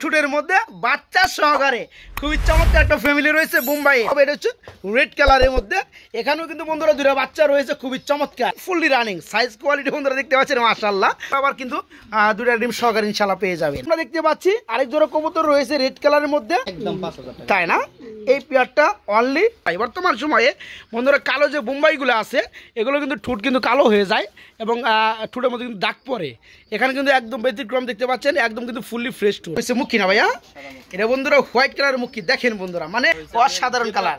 ঠুটের মধ্যে বাচ্চা সহকারে খুবই চমৎকার একটা ফ্যামিলি রয়েছে বোম্বাই। এটা হচ্ছে রেড কালারের মধ্যে। এখানেও কিন্তু বন্ধুরা দুটো বাচ্চা রয়েছে খুবই চমৎকার, ফুললি রানিং, সাইজ কোয়ালিটি বন্ধুরা দেখতে পাচ্ছেন মাশাআল্লাহ। আবার কিন্তু দুটো ডিম সহকারে ইনশাআল্লাহ পেয়ে যাবেন। আমরা দেখতে পাচ্ছি আরেক জোড়া কবুতর রয়েছে রেড কালারের মধ্যে, একদম 5000 টাকা, তাই না? এই পেয়ারটা অনলি বর্তমান সময়ে বন্ধুরা কালো যে বোম্বাইগুলো আছে এগুলো কিন্তু ঠোঁট কিন্তু কালো হয়ে যায় এবং ঠোঁটের মধ্যে কিন্তু দাগ পড়ে। এখানে কিন্তু একদম ব্যতিক্রম দেখতে পাচ্ছেন, একদম কিন্তু ফুললি ফ্রেশ ঠোঁট হচ্ছে। মুখী না ভাইয়া, এটা বন্ধুরা হোয়াইট কালারের মুখী, দেখেন বন্ধুরা মানে অসাধারণ কালার।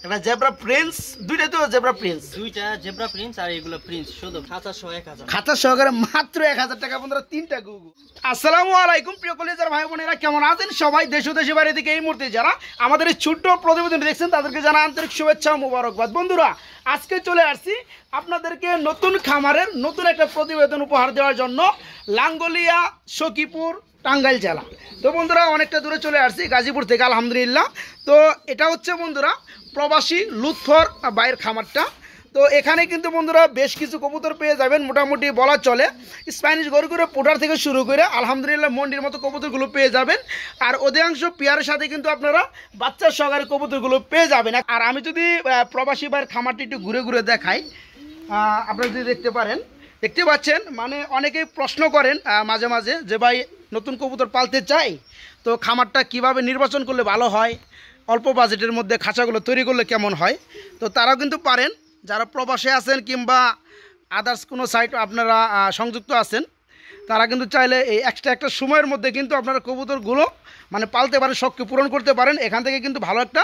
এটা জেব্রা প্রিন্স, দুইটাই তো জেব্রা প্রিন্স, দুইটা জেব্রা প্রিন্স আর এগুলো প্রিন্স, শুধু খাঁচা সহ 1000, খাঁচা সহকারে মাত্র 1000 টাকা বন্ধুরা, তিনটা গুগু। আসসালামু আলাইকুম প্রিয় কলেজার ভাই বোনেরা, কেমন আছেন সবাই? দেশ ও দেশের বাইরে থেকে এই মুহূর্তে যারা আমাদের এই ছোট্ট প্রতিবেদন দেখছেন তাদেরকে জানা আন্তরিক শুভেচ্ছা ও মোবারকবাদ। বন্ধুরা আজকে চলে আসছি আপনাদেরকে নতুন খামারের নতুন একটা প্রতিবেদন উপহার দেওয়ার জন্য, লাঙ্গলিয়া, সখীপুর, টাঙ্গাইল জেলা। তো বন্ধুরা অনেকটা দূরে চলে আসছি গাজীপুর থেকে আলহামদুলিল্লাহ। তো এটা হচ্ছে বন্ধুরা প্রবাসী লুৎফর বাইরের খামারটা। তো এখানে কিন্তু বন্ধুরা বেশ কিছু কবুতর পেয়ে যাবেন, মোটামুটি বলা চলে স্প্যানিশ গরু করে পোটার থেকে শুরু করে আলহামদুলিল্লাহ মন্ডির মতো কবুতরগুলো পেয়ে যাবেন। আর অধিকাংশ পেয়ারের সাথে কিন্তু আপনারা বাচ্চার সহকারে কবুতরগুলো পেয়ে যাবেন। আর আমি যদি প্রবাসী বাইরের খামারটি একটু ঘুরে ঘুরে দেখাই, আপনারা যদি দেখতে পারেন, দেখতে পাচ্ছেন মানে অনেকেই প্রশ্ন করেন মাঝে মাঝে যে ভাই নতুন কবুতর পালতে চাই, তো খামারটা কিভাবে নির্বাচন করলে ভালো হয়, অল্প বাজেটের মধ্যে খাঁচাগুলো তৈরি করলে কেমন হয়। তো তারাও কিন্তু পারেন, যারা প্রবাসে আছেন কিংবা আদার্স কোনো সাইট আপনারা সংযুক্ত আছেন, তারা কিন্তু চাইলে এই এক্সট্রা একটা সময়ের মধ্যে কিন্তু আপনারা কবুতরগুলো মানে পালতে পারেন, শখকে পূরণ করতে পারেন। এখান থেকে কিন্তু ভালো একটা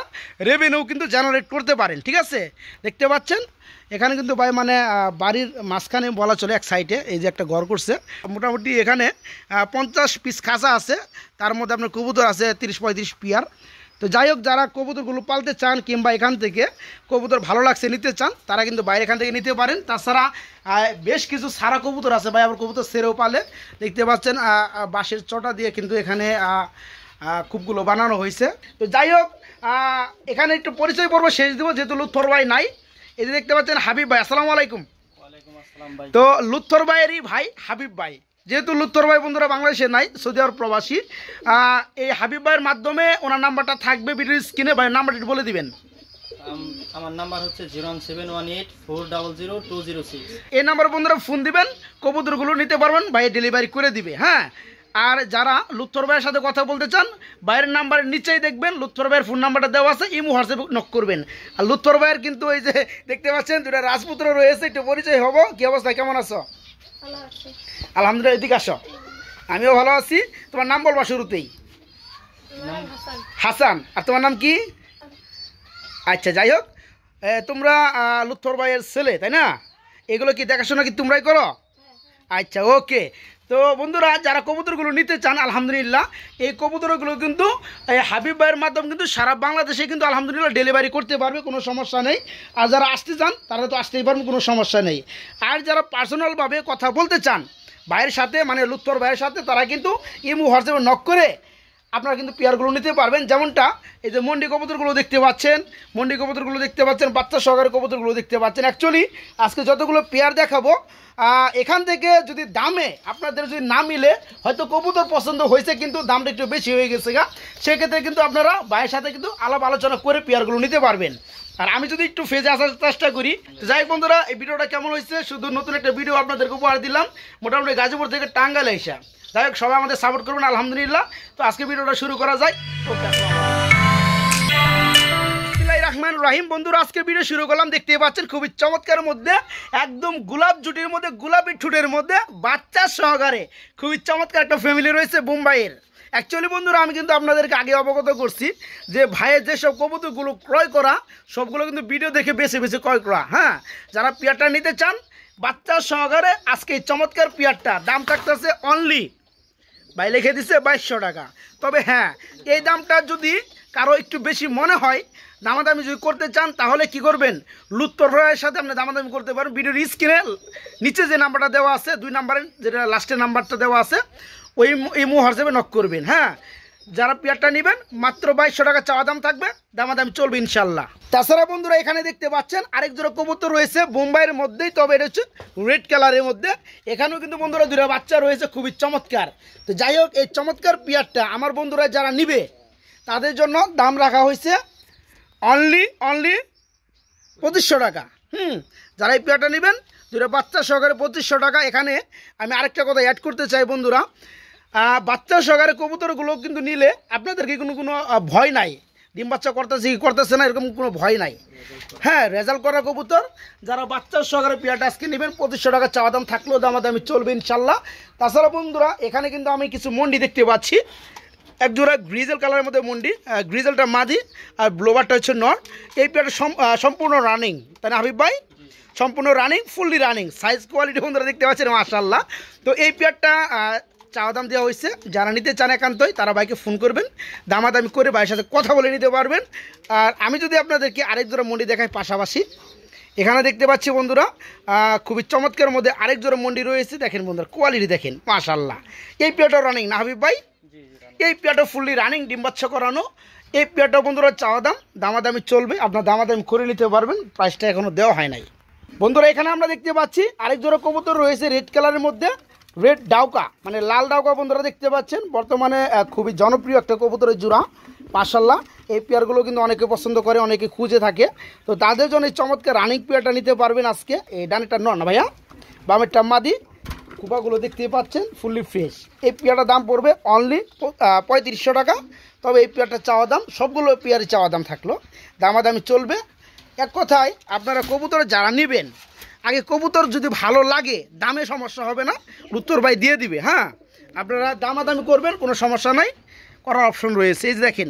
রেভিনিউ কিন্তু জেনারেট করতে পারেন। ঠিক আছে, দেখতে পাচ্ছেন এখানে কিন্তু ভাই মানে বাড়ির মাঝখানে বলা চলে এক সাইডে এই যে একটা ঘর করছে, মোটামুটি এখানে 50 পিস খাঁচা আছে, তার মধ্যে আপনার কবুতর আছে 30-35 পেয়ার। তো যাই হোক, যারা কবুতরগুলো পালতে চান কিংবা এখান থেকে কবুতর ভালো লাগছে নিতে চান, তারা কিন্তু বাইরে এখান থেকে নিতে পারেন। তাছাড়া বেশ কিছু সারা কবুতর আছে ভাই, আবার কবুতর সেরেও পালে। দেখতে পাচ্ছেন বাঁশের চটা দিয়ে কিন্তু এখানে কূপগুলো বানানো হয়েছে। তো যাই হোক, এখানে একটু পরিচয় পর্ব শেষ দেবো যেহেতু লুৎফর ভাই নাই। এই যে দেখতে পাচ্ছেন হাবিব ভাই, আসসালামু আলাইকুম। ওয়ালাইকুম আসসালাম ভাই। তো লুৎফর ভাইয়েরই ভাই হাবিব ভাই, যেহেতু লুৎফর ভাই বন্ধুরা বাংলাদেশে নাই, সৌদি আরব প্রবাসী, এই হাবিব ভাইয়ের মাধ্যমে ওনার নাম্বারটা থাকবে ভিডিও স্ক্রিনে। ভাই নাম্বারটি বলে দিবেন। আমার নাম্বার হচ্ছে 01718400206। এই নাম্বার বন্ধুরা ফোন দিবেন, কবুতরগুলো নিতে পারবেন, ভাই ডেলিভারি করে দিবে। হ্যাঁ, আর যারা লুৎফর ভাইয়ের সাথে কথা বলতে চান, ভাইয়ের নাম্বারের নিচেই দেখবেন লুৎফর ভাইয়ের ফোন নাম্বারটা দেওয়া আছে, ইমো হোয়াটসঅ্যাপে নক করবেন। আর লুৎফর ভাইয়ের কিন্তু এই যে দেখতে পাচ্ছেন দুটা রাজপুত্র রয়েছে, একটু পরিচয় হবো। কি অবস্থা, কেমন আছো? আলহামদুলিল্লাহ, এদিকে আসো। আমিও ভালো আছি। তোমার নাম বলবা শুরুতেই? হাসান। আর তোমার নাম কি? আচ্ছা, যাই হোক, তোমরা লুৎফর ভাইয়ের ছেলে তাই না? এগুলো কি দেখাশোনা কি তোমরাই করো? আচ্ছা, ওকে। তো বন্ধুরা যারা কবুতরগুলো নিতে চান, আলহামদুলিল্লাহ এই কবুতরগুলো কিন্তু হাবিব ভাইয়ের মাধ্যমে কিন্তু সারা বাংলাদেশে কিন্তু আলহামদুলিল্লাহ ডেলিভারি করতে পারবে, কোনো সমস্যা নেই। আর যারা আসতে চান তারা তো আসতেই পারবেন, কোনো সমস্যা নেই। আর যারা পার্সোনালভাবে কথা বলতে চান ভাইয়ের সাথে, মানে লুৎফর ভাইয়ের সাথে, তারা কিন্তু ইমো হোয়াটসঅ্যাপে নক করে আপনারা কিন্তু পেয়ারগুলো নিতে পারবেন। যেমনটা এই যে মন্ডি কবুতরগুলো দেখতে পাচ্ছেন, বাচ্চা সহকারে কবুতরগুলো দেখতে পাচ্ছেন। অ্যাকচুয়ালি আজকে যতগুলো পেয়ার দেখাবো, এখান থেকে যদি দামে আপনাদের যদি না মিলে, হয়তো কবুতর পছন্দ হয়েছে কিন্তু দামটা একটু বেশি হয়ে গেছে সেক্ষেত্রে কিন্তু আপনারা ভাইয়ের সাথে কিন্তু আলাপ আলোচনা করে পেয়ারগুলো নিতে পারবেন। আর আমি যদি একটু ফেজে আসার চেষ্টা করি, তো যাই হোক বন্ধুরা, এই ভিডিওটা কেমন হয়েছে, শুধু নতুন একটা ভিডিও আপনাদেরকে উপহার দিলাম, মোটামুটি গাজীপুর থেকে টাঙ্গাইল এসা। যাই হোক, সবাই আমাদের সাপোর্ট করবেন আলহামদুলিল্লাহ। তো আজকে ভিডিওটা শুরু করা যায়। রহমান রাহিম। বন্ধুরা আজকে ভিডিও শুরু করলাম, দেখতে পাচ্ছেন খুবই চমৎকার মধ্যে, একদম গোলাপ জুটির মধ্যে, গোলাপি ঠুটের মধ্যে বাচ্চা সহকারে খুবই চমৎকার একটা ফ্যামিলি রয়েছে বোম্বাইয়ের। অ্যাকচুয়ালি বন্ধুরা আমি কিন্তু আপনাদেরকে আগে অবগত করছি যে ভাইয়ের যেসব কবুতরগুলো ক্রয় করা সবগুলো কিন্তু ভিডিও দেখে বেছে বেছে ক্রয় করা। হ্যাঁ, যারা পেয়ারটা নিতে চান বাচ্চা সহকারে, আজকে এই চমৎকার পেয়ারটা দাম থাকতেছে অনলি, ভাই লিখে দিচ্ছে 2200 টাকা। তবে হ্যাঁ, এই দামটা যদি কারো একটু বেশি মনে হয়, দামাদামি যদি করতে চান, তাহলে কি করবেন, লুৎফর ভাইয়ের সাথে আপনি দামাদামি করতে পারেন। ভিডিওর স্ক্রিনে নিচে যে নাম্বারটা দেওয়া আছে, 2 নাম্বারের যেটা লাস্টের নাম্বারটা দেওয়া আছে, ওই ইমো হোয়াটসঅ্যাপে নক করবেন। হ্যাঁ, যারা পেয়ারটা নেবেন মাত্র 2200 টাকা চাওয়া দাম থাকবে, দামাদামি চলবে ইনশাল্লাহ। তাছাড়া বন্ধুরা এখানে দেখতে পাচ্ছেন আরেক জোড়া কবুতর রয়েছে বোম্বাইয়ের মধ্যেই, তবে এটা হচ্ছে রেড কালারের মধ্যে। এখানেও কিন্তু বন্ধুরা দুটো বাচ্চা রয়েছে খুবই চমৎকার। তো যাই হোক, এই চমৎকার পেয়ারটা আমার বন্ধুরা যারা নিবে তাদের জন্য দাম রাখা হয়েছে অনলি 2500 টাকা। যারা এই পেয়ারটা নেবেন দুটো বাচ্চা সহকারে 2500 টাকা। এখানে আমি আরেকটা কথা অ্যাড করতে চাই বন্ধুরা, বাচ্চা সহকারে কবুতরগুলো কিন্তু নিলে আপনাদেরকে কোনো ভয় নাই, ডিম বাচ্চা করতেছে না এরকম কোনো ভয় নাই। হ্যাঁ, রেজাল্ট করা কবুতর যারা বাচ্চা সহকারে পেয়ারটা আজকে নেবেন 2500 টাকা চাওয়া দাম থাকলেও দামাদামি চলবে ইনশাল্লাহ। তাছাড়া বন্ধুরা এখানে কিন্তু আমি কিছু মন্ডি দেখতে পাচ্ছি, এক জোড়া গ্রিজেল কালারের মধ্যে মন্ডি, গ্রিজেলটা মাদি আর ব্লোবারটা হচ্ছে নর। এই পেয়ারটা সম্পূর্ণ রানিং, তাই না হাবিব ভাই? সম্পূর্ণ running, fully running, size quality বন্ধুরা দেখতে পাচ্ছেন মাশাআল্লাহ। তো এই পেয়ারটা চাওয়া দাম দেওয়া হয়েছে, যারা নিতে চান একান্তই তারা ভাইকে ফোন করবেন, দামাদামি করে ভাইয়ের সাথে কথা বলে নিতে পারবেন। আর আমি যদি আপনাদেরকে আরেক জোড়া মন্ডি দেখাই পাশাপাশি, এখানে দেখতে পাচ্ছি বন্ধুরা খুবই চমৎকার মধ্যে আরেক জোড়া মন্ডি রয়েছে। দেখেন বন্ধুরা কোয়ালিটি দেখেন মাশাআল্লাহ। এই পেয়ারটা রানিং না হাবিব ভাই? এই পেয়ারটা ফুললি রানিং, ডিম বাচ্চা করানো। এই পেয়ারটা বন্ধুরা চাওয়া দাম, দামাদামি চলবে, আপনার দামাদামি করে নিতে পারবেন, প্রাইসটা এখনও দেওয়া হয় নাই বন্ধুরা। এখানে আমরা দেখতে পাচ্ছি আরেক জোড়া কবুতর রয়েছে রেড কালারের মধ্যে, রেড ডাউকা মানে লাল ডাউকা বন্ধুরা দেখতে পাচ্ছেন, বর্তমানে খুবই জনপ্রিয় একটা কবুতরের জোড়া মাশাআল্লাহ। এই পেয়ারগুলো কিন্তু অনেকে পছন্দ করে, অনেকে খুঁজে থাকে, তো তাদের জন্য এই চমৎকার রানিং পেয়ারটা নিতে পারবেন আজকে। এই ডানেরটা নর না ভাইয়া, বামেরটা মাদি, কুপাগুলো দেখতে পাচ্ছেন ফুললি ফ্রেশ। এই পেয়ারটার দাম পড়বে অনলি 3500 টাকা। তবে এই পেয়ারটা চাওয়া দাম, সবগুলো পেয়ারই চাওয়া দাম থাকলো, দামাদামি চলবে। এক কথায় আপনারা কবুতর যারা নেবেন, আগে কবুতর যদি ভালো লাগে দামে সমস্যা হবে না, উত্তর ভাই দিয়ে দিবে। হ্যাঁ, আপনারা দামাদামি করবেন, কোনো সমস্যা নাই, করার অপশন রয়েছে। এই যে দেখেন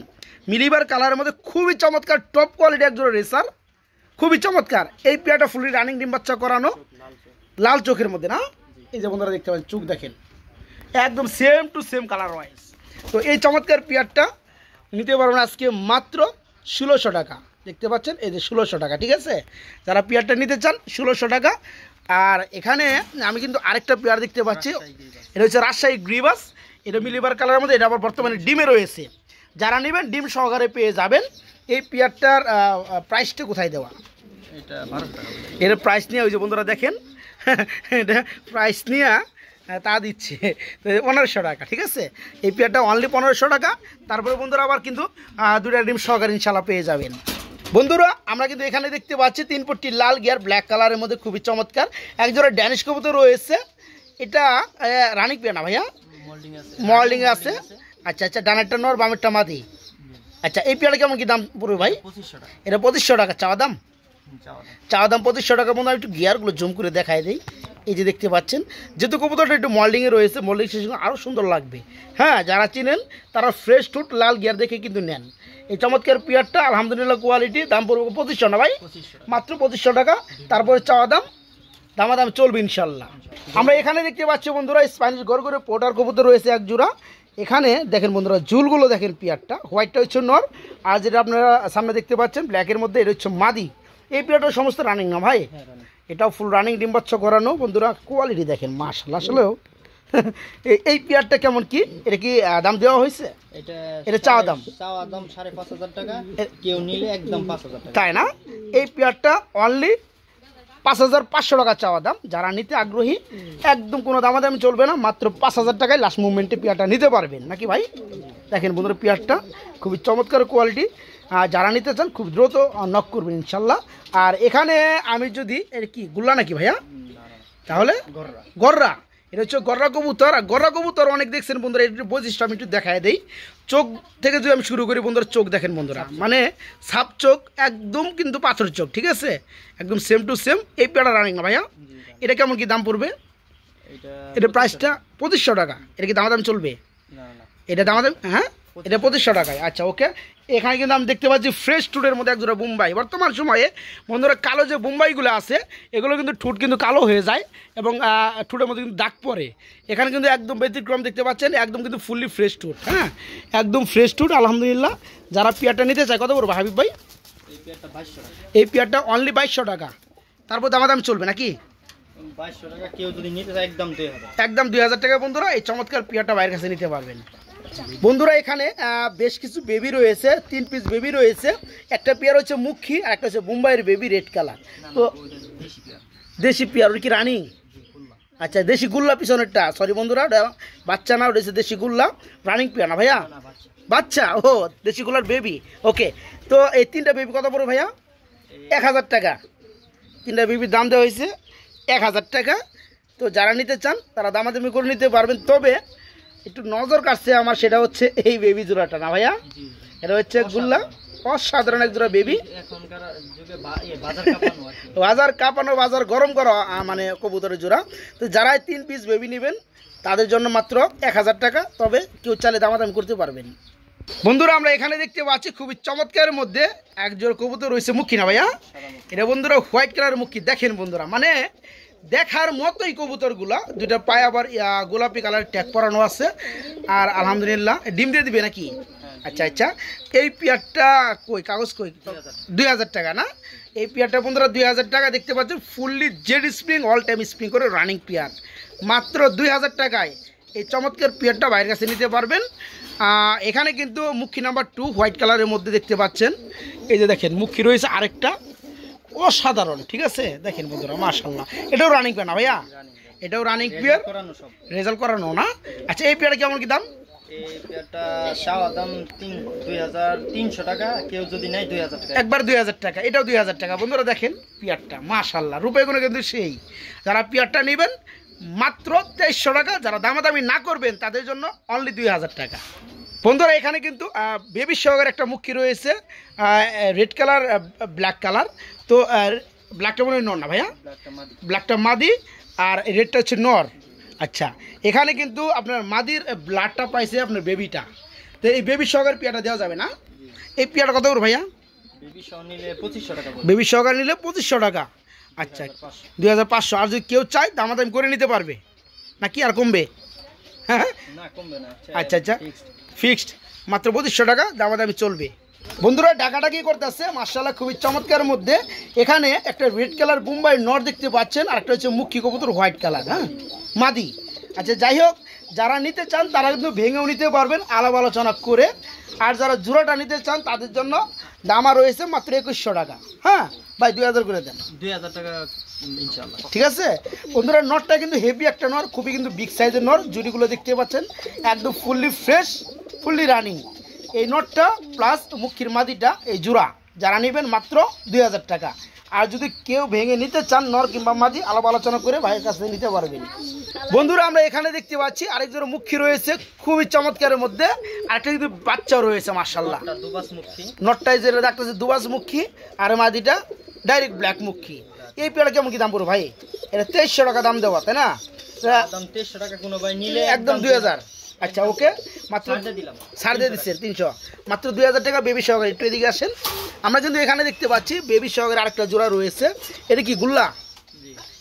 মিলিবার কালারের মধ্যে খুবই চমৎকার টপ কোয়ালিটি একজোড়া রেসার, খুবই চমৎকার। এই পেয়ারটা ফুললি রানিং, ডিম বাচ্চা করানো, লাল চোখের মধ্যে না। এই যে বন্ধুরা দেখতে পাচ্ছেন চোখ দেখেন একদম same to same colour wise. তো এই চমৎকার পেয়ারটা নিতে পারবেন আজকে মাত্র 1600 টাকা। দেখতে পাচ্ছেন এই যে 1600 টাকা, ঠিক আছে? যারা পেয়ারটা নিতে চান 1600 টাকা। আর এখানে আমি কিন্তু আরেকটা পেয়ার দেখতে পাচ্ছি, এটা হচ্ছে রাজশাহী গ্রিবাস, এটা মিলিবার কালারের মধ্যে, এটা আবার বর্তমানে ডিমে রয়েছে। যারা নেবেন ডিম সহকারে পেয়ে যাবেন। এই পেয়ারটার প্রাইসটা কোথায় দেওয়া? এটা প্রাইস নিয়ে ওই যে বন্ধুরা দেখেন এটা প্রাইস নিয়ে তা দিচ্ছে 1500 টাকা, ঠিক আছে? এই পেয়ারটা অনলি 1500 টাকা। তারপরে বন্ধুরা আবার কিন্তু দুটা ডিম সহকারে ইনশাল্লাহ পেয়ে যাবেন। বন্ধুরা আমরা কিন্তু এখানে দেখতে পাচ্ছি 3 পট্টি লাল গিয়ার ব্ল্যাক কালারের মধ্যে খুবই চমৎকার একজোড়া ড্যানিশ কবুতর রয়েছে। এটা রানিং পেয়ার না ভাইয়া? মল্ডিং আছে। আচ্ছা আচ্ছা, ডানেরটা নর, বামেরটা মাদি। আচ্ছা, এই পেয়ারটা কেমন কি দাম পড়বে ভাই? 2500 টাকা। এটা 2500 টাকা চাওয়া দাম? চাওয়া দাম 2500 টাকা। বন্ধু আমি একটু গিয়ারগুলো জুম করে দেখাই দিই। এই যে দেখতে পাচ্ছেন, যেহেতু কবুতরটা একটু মল্ডিংয়ে রয়েছে, মল্ডিং শেষে আরও সুন্দর লাগবে। হ্যাঁ, যারা চিনেন তারা ফ্রেশ টুট লাল গিয়ার দেখে কিন্তু নেন। এই চমৎকার পেয়ারটা আলহামদুলিল্লাহ কোয়ালিটি, দাম পড়বে 2500 না ভাই? মাত্র 2500 টাকা। তারপরে চাওয়া দাম, দামাদাম চলবে ইনশাল্লাহ। আমরা এখানে দেখতে পাচ্ছি বন্ধুরা স্প্যানিশ গরগরে পোটার কবুতর রয়েছে এক জোড়া। এখানে দেখেন বন্ধুরা জুলগুলো দেখেন, পেয়ারটা হোয়াইটটা হচ্ছে নর, আর যেটা আপনারা সামনে দেখতে পাচ্ছেন ব্ল্যাকের মধ্যে এটা হচ্ছে মাদি। এই পেয়ারটা সমস্ত রানিং না ভাই? এটাও ফুল রানিং, ডিম বাচ্চা করানো। বন্ধুরা কোয়ালিটি দেখেন মাশাআল্লাহ। আসলেও এই পেয়ারটা কেমন কি, এটা কি দাম দেওয়া হয়েছে? এটা চাওয়া দাম 5500 টাকা, কেউ নিলে একদম 5000 টাকা, তাই না? এই পেয়ারটা অনলি 5500 টাকা চাওয়া দাম। যারা নিতে আগ্রহী একদম কোনো দামাদামি চলবে না, মাত্র 5000 টাকায় লাস্ট মুভমেন্টে পেয়ারটা নিতে পারবেন নাকি ভাই? দেখেন বন্ধুরা পেয়ারটা খুবই চমৎকার কোয়ালিটি। যারা নিতে চান খুব দ্রুত নক করবেন ইনশাল্লাহ। আর এখানে আমি যদি এটা কি গুল্লা নাকি ভাইয়া? তাহলে গররা, এটা হচ্ছে গররা কবুতর। আর গররা কবুতর অনেক দেখছেন বন্ধুরা, এর বৈশিষ্ট্য আমি একটু দেখাই দেই। চোখ থেকে যদি আমি শুরু করি বন্ধুরা, চোখ দেখেন বন্ধুরা, মানে সাপ চোখ, একদম কিন্তু পাথর চোখ, ঠিক আছে? একদম সেম টু সেম। এই পেয়ারটা রানিং না ভাইয়া? এটা কেমন কি দাম পড়বে? এটা প্রাইসটা 2500 টাকা। এটা কি দামাদাম চলবে? এটা দামাদাম, হ্যাঁ এটা 2500 টাকায়। আচ্ছা ওকে। এখানে কিন্তু আমি দেখতে পাচ্ছি ফ্রেশ টুটের মধ্যে একজোড়া বোম্বাই। বর্তমান সময়ে বন্ধুরা কালো যে বোম্বাইগুলো আছে এগুলো কিন্তু ঠোঁট কিন্তু কালো হয়ে যায় এবং ঠোঁটের মধ্যে কিন্তু দাগ পড়ে। এখানে কিন্তু একদম ব্যতিক্রম দেখতে পাচ্ছেন, একদম কিন্তু ফুললি ফ্রেশ টুট। হ্যাঁ, একদম ফ্রেশ টুট আলহামদুলিল্লাহ। যারা পেয়ারটা নিতে চায় কত পড়বে হাবিব ভাই? এই পেয়ারটা অনলি 2200 টাকা। তারপর দামাদাম চলবে নাকি? 2200 টাকা, কেউ যদি নিতে চায় একদম 2000। একদম 2000 টাকা বন্ধুরা এই চমৎকার পেয়ারটা বাইরের কাছে নিতে পারবেন। বন্ধুরা এখানে বেশ কিছু বেবি রয়েছে, 3 পিস বেবি রয়েছে। একটা পেয়ার হচ্ছে মুখী আর একটা হচ্ছে মুম্বাইয়ের বেবি রেড কালার। তো দেশি পেয়ার ওর কি রানিং? আচ্ছা, দেশি গুল্লা পিছনেরটা, সরি বন্ধুরা, ওটা বাচ্চা না, ওটা হচ্ছে দেশি গুল্লা, রানিং পেয়ার না ভাইয়া? বাচ্চা, ও দেশি গুল্লার বেবি। ওকে, তো এই 3টা বেবি কত পড়বে ভাইয়া? 1000 টাকা। 3টা বেবির দাম দেওয়া হয়েছে 1000 টাকা। তো যারা নিতে চান তারা দামাদামি করে নিতে পারবেন। তবে একটু নজর কাটছে আমার, সেটা হচ্ছে এই বেবি জোড়াটা না ভাইয়া? এটা হচ্ছে গুল্লা, অসাধারণ এক জোড়া বেবি, বাজার কাঁপানো, বাজার গরম করা মানে কবুতরের জোড়া। তো যারা 3 পিস বেবি নেবেন তাদের জন্য মাত্র 1000 টাকা। তবে কেউ চাইলে দামাদামি করতে পারবেন। বন্ধুরা আমরা এখানে দেখতে পাচ্ছি খুবই চমৎকারের মধ্যে এক জোড়া কবুতর রয়েছে, মুখী না ভাইয়া? এটা বন্ধুরা হোয়াইট কালারের মুখী। দেখেন বন্ধুরা, মানে দেখার মতোই কবুতরগুলা, দুইটা পায়ে আবার গোলাপি কালারের ট্যাগ পরানো আছে। আর আলহামদুলিল্লাহ ডিম দিয়ে দিবে নাকি? আচ্ছা আচ্ছা, এই পেয়ারটা কই, কাগজ কই? 2000 টাকা না? এই পেয়ারটা বন্ধুরা 2000 টাকা। দেখতে পাচ্ছেন fully jade spring, all time spring করে রানিং পেয়ার, মাত্র 2000 টাকায় এই চমৎকার পেয়ারটা বাইরের কাছে নিতে পারবেন। এখানে কিন্তু মুখী নাম্বার 2 হোয়াইট কালারের মধ্যে দেখতে পাচ্ছেন। এই যে দেখেন মুখী রয়েছে আরেকটা, অসাধারণ, ঠিক আছে? দেখেন বন্ধুরা মাশাআল্লাহ, এটাও রানিং পেয়ার না ভাইয়া? এটাও রানিং পেয়ার, রেজাল্ট করানো না? আচ্ছা, এই পেয়ারটা কেমন কি দাম? এই পেয়ারটা চাওয়া দাম 2300 টাকা, কেউ যদি নেয় 2000 টাকা, একবার 2000 টাকা। এটাও 2000 টাকা। বন্ধুরা দেখেন পেয়ারটা মাশাআল্লাহ, রূপেগুলো কিন্তু সেই। যারা পেয়ারটা নেবেন মাত্র 2300 টাকা। যারা দামাদামি না করবেন তাদের জন্য অনলি 2000 টাকা। বন্ধুরা এখানে কিন্তু বেবি সহকারে একটা মুখী রয়েছে, রেড কালার, ব্ল্যাক কালার। তো ব্ল্যাকটা মনে হয় নর না ভাইয়া? ব্ল্যাকটা মাদি আর রেডটা হচ্ছে নর। আচ্ছা, এখানে কিন্তু আপনার মাদির ব্লাডটা পাইছে আপনার বেবিটা। তো এই বেবি সহকারে পেয়ারটা দেওয়া যাবে না? এই পেয়ারটা কত করে ভাইয়া? বেবি সহ নিলে 2500 টাকা, বেবি সহকারে নিলে 2500 টাকা। আচ্ছা, 2500। আর যদি কেউ চায় দামাদামি করে নিতে পারবে নাকি আর কমবে? হ্যাঁ, না কমবে না। আচ্ছা আচ্ছা, ফিক্সড মাত্র 2500 টাকা, দামাদামি চলবে। বন্ধুরা ডাকাডাকি করতেছে মাশাআল্লাহ, খুবই চমৎকার মধ্যে। এখানে একটা রেড কালার বোম্বাই নর দেখতে পাচ্ছেন, আর একটা হচ্ছে মুখী কবুতর হোয়াইট কালার, হ্যাঁ মাদি। আচ্ছা, যাই হোক, যারা নিতে চান তারা কিন্তু ভেঙেও নিতে পারবেন আলাপ আলোচনা করে। আর যারা জোড়াটা নিতে চান তাদের জন্য দামা রয়েছে মাত্র 2100 টাকা। হ্যাঁ ভাই, 2000 করে দেন। 2000 টাকা ইনশাআল্লাহ, ঠিক আছে। বন্ধুরা নরটা কিন্তু হেভি একটা নর, খুবই কিন্তু বিগ সাইজের নর। জুড়িগুলো দেখতে পাচ্ছেন একদম ফুললি ফ্রেশ, ফুললি রানিং। এই নটটা প্লাস মুখীর মাদিটা, এই জোড়া যারা নেবেন মাত্র 2000 টাকা। আর যদি কেউ ভেঙে নিতে চান নর কিংবা মাদি, আলাপ আলোচনা করে ভাইয়ের কাছে নিতে পারবেন। বন্ধুরা আমরা এখানে দেখতে পাচ্ছি আরেক জোড়া মুখী রয়েছে খুবই চমৎকারের মধ্যে, আরেকটা কিন্তু বাচ্চাও রয়েছে মাশাআল্লাহ। নটটাই যেটা দেখতেছে দুবাস মুখী, আর মাদিটা ডাইরেক্ট ব্ল্যাক মুখী। এই পেয়ারা কেমন কি দাম পড়বে ভাই? এটা 2300 টাকা দাম দেওয়া, তাই না? দাম 2300 টাকা, কোনো ভাই নিলে একদম 2000। আচ্ছা ওকে, মাত্র ছাড় দিয়ে দিচ্ছেন 300, মাত্র 2000 টাকা বেবি সহকারে। একটু এদিকে আসেন। আমরা কিন্তু এখানে দেখতে পাচ্ছি বেবি সহকারে আরেকটা জোড়া রয়েছে। এটা কি গুল্লা?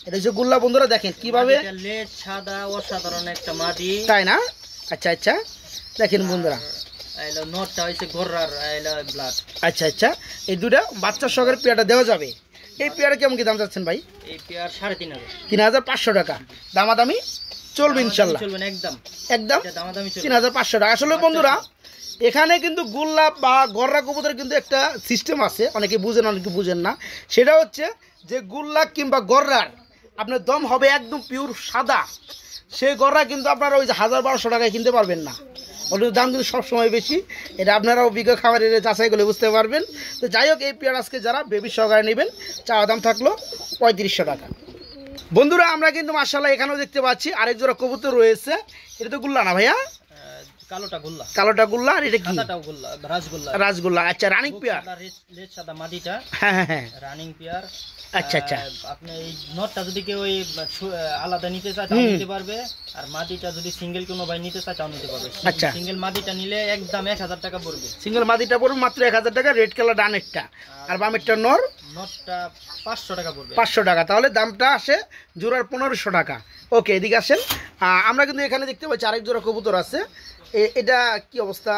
এটা হচ্ছে গুল্লা। বন্ধুরা দেখেন কিভাবে লেজ সাদা, অসাধারণ একটা মাদি, তাই না? আচ্ছা আচ্ছা, দেখেন বন্ধুরা, আইলো নটটা হইছে গররার, আইলো ব্লাড। আচ্ছা আচ্ছা, এই দুটা বাচ্চা সহকারে পেয়ারটা দেওয়া যাবে। এই পেয়ারে কেমন কি দাম চাচ্ছেন ভাই? এই পেয়ার 3500, 3500 টাকা। দামাদামি চলবে ইনশাল্লাহ, চলবে না, একদম একদম দামাদামি চলবে 3500 টাকা। আসলে বন্ধুরা এখানে কিন্তু গুল্লা বা গররা কবুতরের কিন্তু একটা সিস্টেম আছে, অনেকে বুঝেন অনেকে বুঝেন না। সেটা হচ্ছে যে গুল্লা কিংবা গররার আপনার দম হবে একদম পিওর সাদা, সেই গররা কিন্তু আপনারা ওই যে 1000-1200 টাকায় কিনতে পারবেন না। ওটার দাম কিন্তু সবসময় বেশি। এটা আপনারা অভিজ্ঞ খাবারের যাচাই করে বুঝতে পারবেন। তো যাই হোক, এই পেয়ার আজকে যারা বেবি সহকারে নেবেন চাওয়া দাম থাকলো 3500 টাকা। বন্ধুরা আমরা কিন্তু মাশাআল্লাহ এখানেও দেখতে পাচ্ছি আরেক জোড়া কবুতর রয়েছে। এটা তো গুল্লা না ভাইয়া? কালোটা গুল্লা, কালোটা গুল্লা। আর এটা কি? সাদাটাও গুল্লা, রাজগুল্লা। রাজগুল্লা, আচ্ছা রানিং পেয়ার। লেজ সাদা মাদিটা, হ্যাঁ হ্যাঁ হ্যাঁ, রানিং পেয়ার। আচ্ছা আচ্ছা, আপনি এই নটটা যদি কেউ ওই আলাদা নিতে চায় তাও নিতে পারবে, আর মাদিটা যদি সিঙ্গেল কোনো ভাই নিতে চায় তাও নিতে পারবে। আচ্ছা, সিঙ্গেল মাদিটা নিলে একদম 1000 টাকা পড়বে। সিঙ্গেল মাদিটা পড়বে মাত্র 1000 টাকা। রেড কালার ডানেরটা, আর বামেরটা নর, নটটা 500 টাকা পড়বে। 500 টাকা। তাহলে দামটা আসে জোড়ার 1500 টাকা। ওকে, এদিকে আসেন। আমরা কিন্তু এখানে দেখতে পাচ্ছি আরেক জোড়া কবুতর আছে। এটা কি অবস্থা?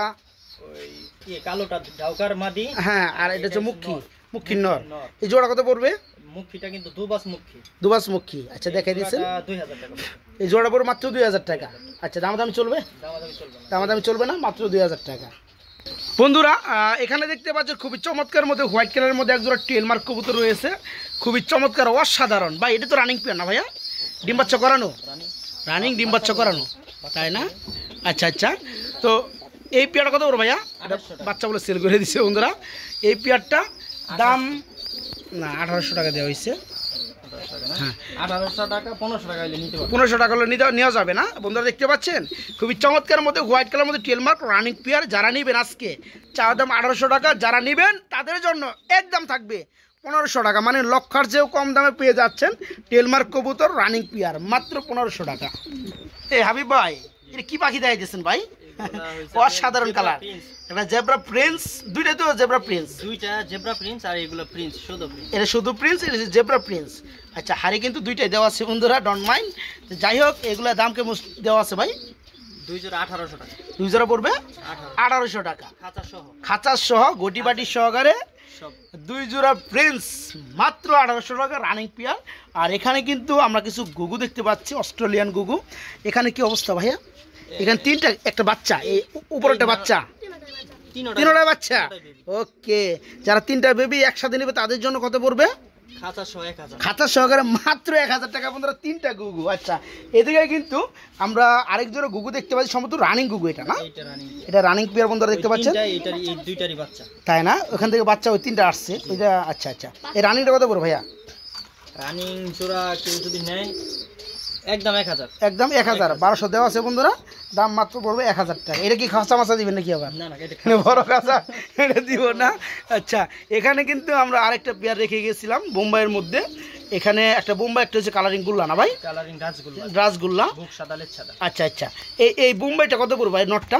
ওই কালোটা ডাউকার মাদি, হ্যাঁ, আর এটা হচ্ছে মুখী, মুখীর নর। এই জোড়া কত পড়বে? মুখিটা কিন্তু দুবাস মুখী। দুবাস মুখী। আচ্ছা দেখাই দিচ্ছেন, 2000 টাকা। এই জোড়া পড়বে মাত্র 2000 টাকা। আচ্ছা দামাদামি চলবে? দামাদামি চলবে না। দামাদামি চলবে না, মাত্র 2000 টাকা। বন্ধুরা এখানে দেখতে পাচ্ছ খুবই চমৎকার মধ্যে হোয়াইট কালারের মধ্যে একজোড়া টেলমার্ক কবুতর রয়েছে, খুবই চমৎকার অসাধারণ। ভাই এটা তো রানিং পেয়ার না ভাইয়া? ডিম বাচ্চা করানো? রানিং ডিম বাচ্চা করানো, তাই না? আচ্ছা আচ্ছা, তো এই পেয়ারটা কত বড় ভাইয়া? বাচ্চা বলে সেল করে দিচ্ছে বন্ধুরা। এই পেয়ারটা দাম না 1800 টাকা দেওয়া হয়েছে। হ্যাঁ 1800 টাকা, 1500 টাকা হলে নিতে পারবেন। 1500 টাকা হলে নেওয়া যাবে না বন্ধুরা। দেখতে পাচ্ছেন খুবই চমৎকার মধ্যে হোয়াইট কালার মধ্যে টেলমার্ক রানিং পেয়ার। যারা নেবেন আজকে চা দাম 1800 টাকা, যারা নেবেন তাদের জন্য একদম থাকবে 1500 টাকা, মানে লক্ষার চেয়েও কম দামে পেয়ে যাচ্ছেন টেলমার্ক কবুতর রানিং পেয়ার মাত্র 1500 টাকা। এই হাবিব ভাই এটা কি পাখি দেখাই দিয়েছেন ভাই? অসাধারণ কালার, এটা জেব্রা প্রিন্স। দুইটা তো জেব্রা প্রিন্স? দুইটা জেব্রা প্রিন্স, আর এগুলো প্রিন্স, শুধু প্রিন্স। এটা শুধু প্রিন্স, এটা জেব্রা প্রিন্স। আচ্ছা হাড়ি কিন্তু দুইটাই দেওয়া আছে বন্ধুরা, ডোন্ট মাইন্ড। যাই হোক এগুলো দাম কেমন দেওয়া আছে ভাই? 2 জোড়া 1800 টাকা। 2 জোড়া পড়বে 1800 টাকা, খাঁচা সহ। খাঁচা সহ গটি বাটি সহকারে সব 2 জোড়া প্রিন্স মাত্র 1800 টাকা রানিং পেয়ার। আর এখানে কিন্তু আমরা কিছু গুগু দেখতে পাচ্ছি, অস্ট্রেলিয়ান গুগু। এখানে কি অবস্থা ভাইয়া? এখানে তিনটা, একটা বাচ্চা, এই উপরেরটা বাচ্চা, তিনটা বাচ্চা। ওকে, যারা তিনটা বেবি একসাথে নেবে তাদের জন্য কত পড়বে? খাঁচা সহ 1000। খাঁচা সহকারে মাত্র 1000 টাকা বন্ধুরা, তিনটা গুগু। আচ্ছা এদিকে কিন্তু আমরা আরেক জোড়া গুগু দেখতে পাচ্ছি, সম্ভবত রানিং গুগু এটা না? এটা রানিং পেয়ার বন্ধুরা দেখতে পাচ্ছেন, এটারই এই দুইটারই বাচ্চা, তাই না? ওখান থেকে বাচ্চা ওই তিনটা আসছে ওইটা। আচ্ছা আচ্ছা, এই রানিংটা কত পড়বে ভাইয়া? রানিং জোড়া কেউ যদি নেয় একদম 1000। একদম 1000, 1200 দেওয়া আছে বন্ধুরা, দাম মাত্র পড়বে 1000 টাকা। এটা কি খাঁচা মাছা দিবেন নাকি আবার? না না, এটা বড় খাঁচা এটা দিব না। আচ্ছা এখানে কিন্তু আমরা আরেকটা পেয়ার রেখে গেছিলাম বোম্বাইয়ের মধ্যে। এখানে একটা বোম্বাই, একটা হচ্ছে কালারিং গুল্লা না ভাই? কালারিং রাজগুল্লা, রাজগুল্লা, বুক সাদা লেজ সাদা। আচ্ছা আচ্ছা, এই বোম্বাইটা কত পড়বে ভাই নটটা?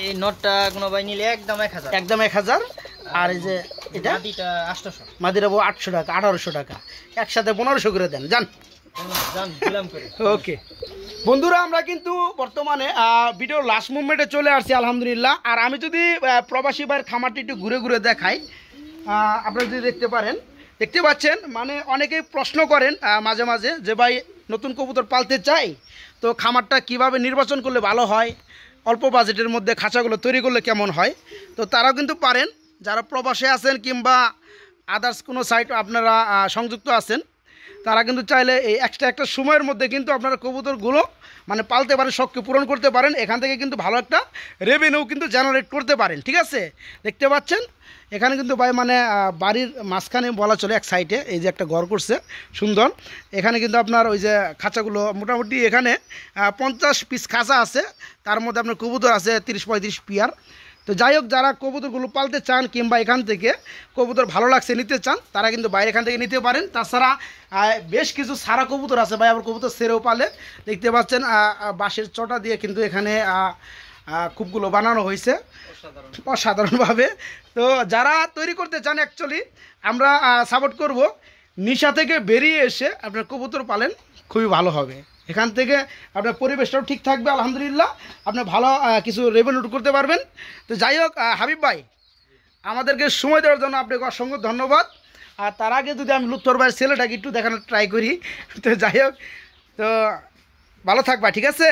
এই নটটা কোনো ভাই নিলে একদম 1000। একদম 1000। আর এই যে এটা মাটিটা 800। মাদিরা 800 টাকা, 1800 টাকা, একসাথে 1500 করে দেন যান। ওকে বন্ধুরা, আমরা কিন্তু বর্তমানে ভিডিও লাস্ট মুভমেন্টে চলে আসছি আলহামদুলিল্লাহ। আর আমি যদি প্রবাসী ভাইয়ের খামারটি একটু ঘুরে ঘুরে দেখাই, আপনারা যদি দেখতে পারেন, দেখতে পাচ্ছেন মানে অনেকেই প্রশ্ন করেন মাঝে মাঝে যে ভাই নতুন কবুতর পালতে চাই, তো খামারটা কিভাবে নির্বাচন করলে ভালো হয়, অল্প বাজেটের মধ্যে খাঁচাগুলো তৈরি করলে কেমন হয়। তো তারাও কিন্তু পারেন, যারা প্রবাসে আছেন কিংবা আদার্স কোনো সাইট আপনারা সংযুক্ত আছেন, তারা কিন্তু চাইলে এই একটা সময়ের মধ্যে কিন্তু আপনারা কবুতরগুলো মানে পালতে পারেন, শখকে পূরণ করতে পারেন। এখান থেকে কিন্তু ভালো একটা রেভিনিউ কিন্তু জেনারেট করতে পারেন, ঠিক আছে? দেখতে পাচ্ছেন এখানে কিন্তু ভাই মানে বাড়ির মাঝখানে বলা চলে, এক সাইডে এই যে একটা ঘর করছে সুন্দর। এখানে কিন্তু আপনার ওই যে খাঁচাগুলো মোটামুটি এখানে 50 পিস খাঁচা আছে, তার মধ্যে আপনার কবুতর আছে 30-35 পেয়ার। তো যাই হোক, যারা কবুতরগুলো পালতে চান কিংবা এখান থেকে কবুতর ভালো লাগছে নিতে চান, তারা কিন্তু বাইরে এখান থেকে নিতে পারেন। তাছাড়া বেশ কিছু সারা কবুতর আছে ভাই, আবার কবুতর সেরেও পালে। দেখতে পাচ্ছেন বাঁশের চটা দিয়ে কিন্তু এখানে কূপগুলো বানানো হয়েছে অসাধারণভাবে। তো যারা তৈরি করতে চান অ্যাকচুয়ালি আমরা সাপোর্ট করব, নিশা থেকে বেরিয়ে এসে আপনার কবুতর পালেন, খুবই ভালো হবে। এখান থেকে আপনার পরিবেশটাও ঠিক থাকবে আলহামদুলিল্লাহ, আপনি ভালো কিছু রেভিনিউ করতে পারবেন। তো যাই হোক হাবিব ভাই, আমাদেরকে সময় দেওয়ার জন্য আপনাকে অসংখ্য ধন্যবাদ। আর তার আগে যদি আমি লুৎফর ভাইয়ের ছেলেটাকে একটু দেখানোর ট্রাই করি। তো যাই হোক, তো ভালো থাকবা, ঠিক আছে?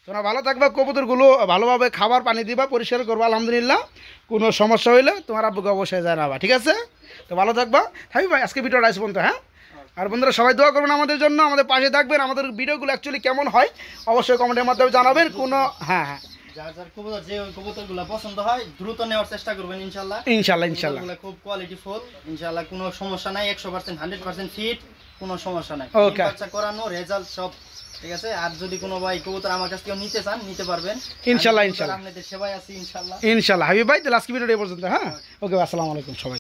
তোমরা ভালো থাকবা, কবুতরগুলো ভালোভাবে খাবার পানি দিবা, পরিষ্কার করবা আলহামদুলিল্লাহ। কোনো সমস্যা হইলে তোমার আব্বুকে অবশ্যই জানাবা, ঠিক আছে? তো ভালো থাকবা হাবিব ভাই, আজকে ভিডিওটা আইস পর্যন্ত। হ্যাঁ, আর বন্ধুরা সবাই দোয়া করবেন আমাদের জন্য, আমাদের পাশে থাকবেন। আমাদের ভিডিওগুলো অ্যাকচুয়ালি কেমন হয় অবশ্যই কমেন্টের মাধ্যমে জানাবেন। কোনো হ্যাঁ হ্যাঁ, যার যার কবুতর যে কবুতরগুলো পছন্দ হয় দ্রুত নেওয়ার চেষ্টা করবেন ইনশাআল্লাহ। ইনশাআল্লাহ খুব কোয়ালিটিফুল ইনশাআল্লাহ, কোনো সমস্যা নাই, 100% 100% ফিট, কোনো সমস্যা নাই। ওকে, বাচ্চা করানো রেজাল্ট সব ঠিক আছে। আর যদি কোনো ভাই কবুতর আমার কাছ থেকে নিতে চান নিতে পারবেন ইনশাআল্লাহ। ইনশাআল্লাহ আপনাদের সেবায় আছি ইনশাআল্লাহ। ইনশাআল্লাহ হাবিব ভাই, তাহলে আজকে ভিডিওটা এই পর্যন্ত। হ্যাঁ, ওকে, আসসালামু আলাইকুম সবাই।